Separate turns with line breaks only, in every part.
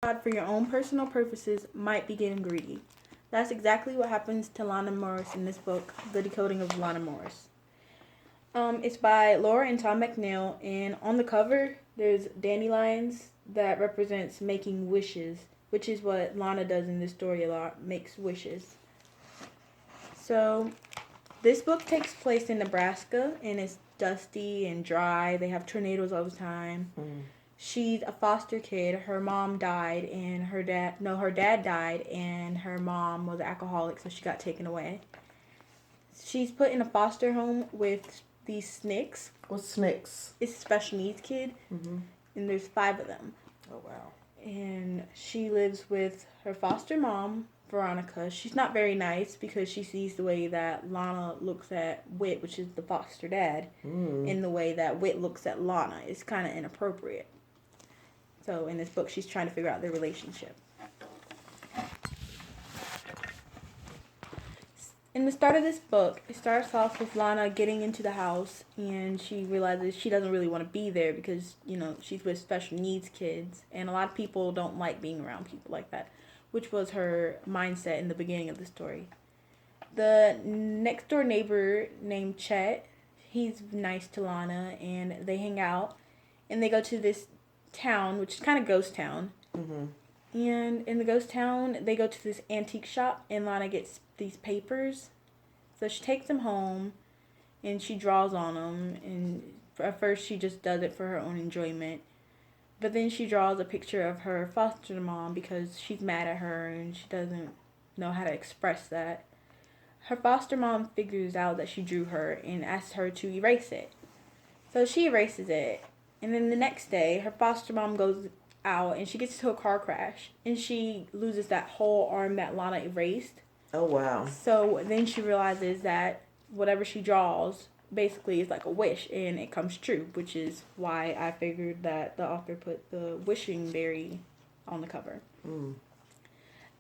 God for your own personal purposes might be getting greedy. That's exactly what happens to Lana Morris in this book, The Decoding of Lana Morris. It's by Laura and Tom McNeil, and on the cover, there's dandelions that represents making wishes, which is what Lana does in this story a lot, makes wishes. So, this book takes place in Nebraska, and it's dusty and dry. They have tornadoes all the time. She's a foster kid. Her mom died, and her dad died, and her mom was an alcoholic, so she got taken away. She's put in a foster home with these SNCCs.
What's SNCCs?
It's a special needs kid, and there's 5 of them.
Oh, wow.
And she lives with her foster mom, Veronica. She's not very nice because she sees the way that Lana looks at Whit, which is the foster dad, and the way that Whit looks at Lana. It's kind of inappropriate. So in this book, she's trying to figure out their relationship. In the start of this book, it starts off with Lana getting into the house, and she realizes she doesn't really want to be there because, she's with special needs kids, and a lot of people don't like being around people like that, which was her mindset in the beginning of the story. The next door neighbor named Chet, he's nice to Lana, and they hang out, and they go to this town, which is kind of ghost town. And in the ghost town, they go to this antique shop, and Lana gets these papers. So she takes them home, and she draws on them. And at first, she just does it for her own enjoyment. But then she draws a picture of her foster mom because she's mad at her, and she doesn't know how to express that. Her foster mom figures out that she drew her and asks her to erase it. So she erases it. And then the next day, her foster mom goes out and she gets into a car crash. And she loses that whole arm that Lana erased.
Oh, wow.
So then she realizes that whatever she draws basically is like a wish and it comes true, which is why I figured that the author put the wishing berry on the cover.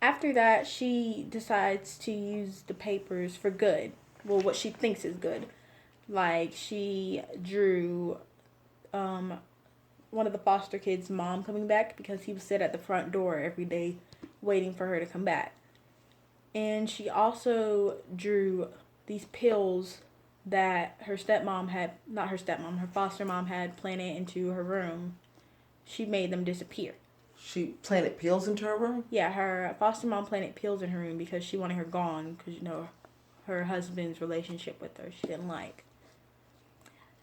After that, she decides to use the papers for good. Well, what she thinks is good. Like, she drew one of the foster kids' mom coming back because he would sit at the front door every day waiting for her to come back. And she also drew these pills that her foster mom had planted into her room. She made them disappear.
She planted pills into her room?
Yeah, her foster mom planted pills in her room because she wanted her gone because, her husband's relationship with her she didn't like.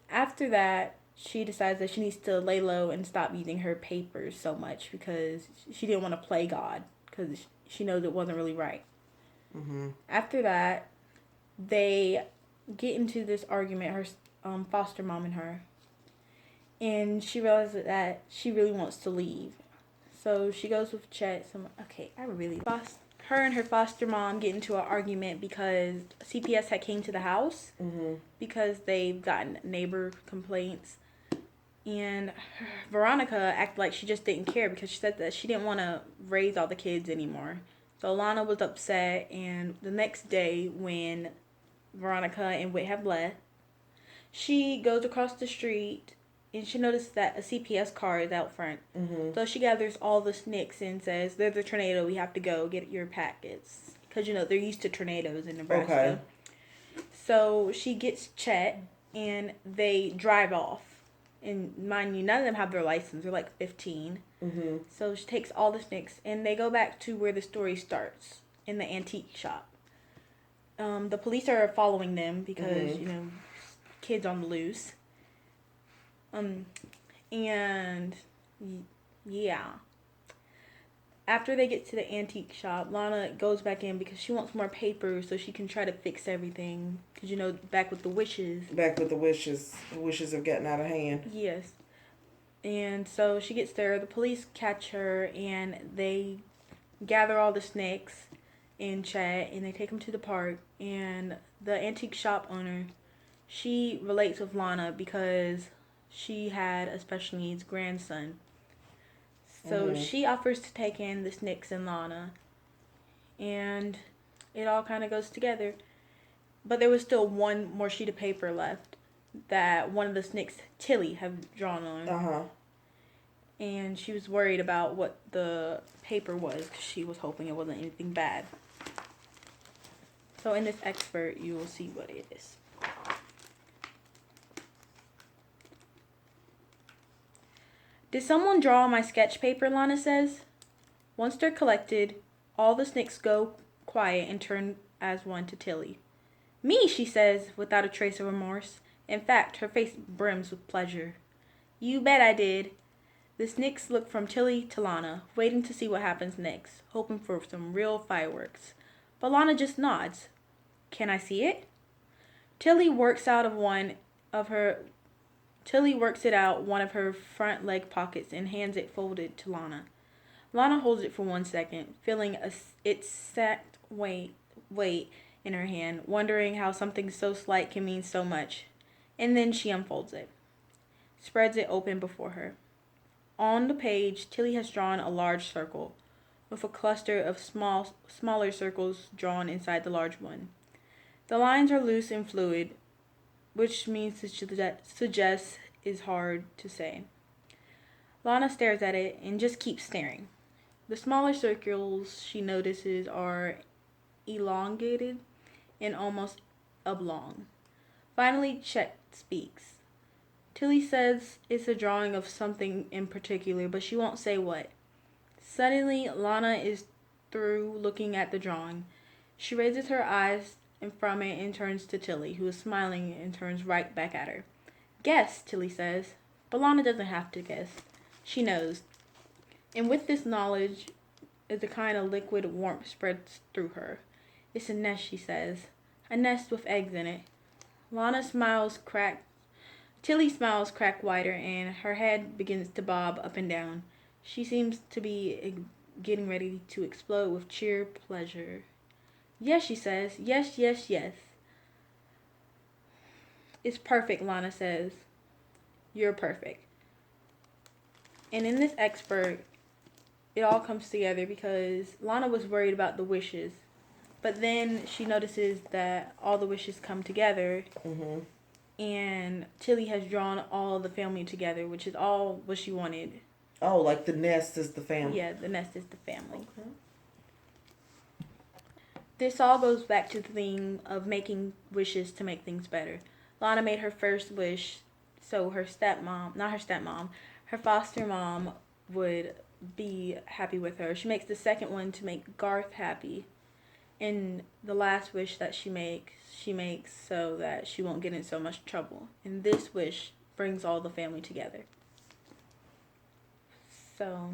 After that, she decides that she needs to lay low and stop using her papers so much because she didn't want to play God because she knows it wasn't really right. After that, they get into this argument, her foster mom and her, and she realizes that she really wants to leave. So she goes with Chet. Her and her foster mom get into an argument because CPS had came to the house because they've gotten neighbor complaints. And Veronica acted like she just didn't care because she said that she didn't want to raise all the kids anymore. So Lana was upset, and the next day when Veronica and Whit have left, she goes across the street and she notices that a CPS car is out front. So she gathers all the SNCCs and says, "There's a tornado, we have to go get your packets." Because, they're used to tornadoes in Nebraska. Okay. So she gets Chet and they drive off. And mind you, none of them have their license. They're like 15. So she takes all the SNCCs and they go back to where the story starts, in the antique shop. The police are following them because, kids on the loose. And yeah. After they get to the antique shop, Lana goes back in because she wants more papers so she can try to fix everything. Because, back with the wishes.
Back with the wishes. The wishes have gotten out of hand.
Yes. And so she gets there. The police catch her and they gather all the SNCCs and Chet and they take them to the park. And the antique shop owner, she relates with Lana because she had a special needs grandson. So she offers to take in the SNCCs and Lana. And it all kind of goes together. But there was still one more sheet of paper left that one of the SNCCs, Tilly, have drawn on. And she was worried about what the paper was because she was hoping it wasn't anything bad. So in this expert, you will see what it is. Did someone draw on my sketch paper, Lana says. Once they're collected, all the snakes go quiet and turn as one to Tilly. Me, she says, without a trace of remorse. In fact, her face brims with pleasure. You bet I did. The snakes look from Tilly to Lana, waiting to see what happens next, hoping for some real fireworks. But Lana just nods. Can I see it? Tilly works it out one of her front leg pockets and hands it folded to Lana. Lana holds it for 1 second, feeling its sacked weight in her hand, wondering how something so slight can mean so much. And then she unfolds it, spreads it open before her. On the page, Tilly has drawn a large circle, with a cluster of smaller circles drawn inside the large one. The lines are loose and fluid, which means to suggest is hard to say. Lana stares at it and just keeps staring. The smaller circles she notices are elongated and almost oblong. Finally, Chet speaks. Tilly says it's a drawing of something in particular, but she won't say what. Suddenly, Lana is through looking at the drawing. She raises her eyes from it and turns to Tilly, who is smiling and turns right back at her. Guess, Tilly says. But Lana doesn't have to guess. She knows. And with this knowledge, is a kind of liquid warmth spreads through her. It's a nest, she says. A nest with eggs in it. Tilly's smiles crack wider, and her head begins to bob up and down. She seems to be getting ready to explode with sheer pleasure. Yes, she says. Yes, yes, yes. It's perfect, Lana says. You're perfect. And in this expert, it all comes together because Lana was worried about the wishes. But then she notices that all the wishes come together.
Mm-hmm.
And Tilly has drawn all the family together, which is all what she wanted.
Oh, like the nest is the family.
Yeah, the nest is the family.
Okay.
This all goes back to the theme of making wishes to make things better. Lana made her first wish so her foster mom would be happy with her. She makes the second one to make Garth happy. And the last wish that she makes so that she won't get in so much trouble. And this wish brings all the family together. So,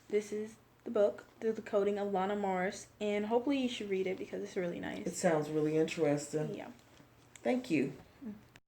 this is the book, The Decoding of Lana Morris, and hopefully you should read it because it's really nice.
It sounds really interesting.
Yeah.
Thank you.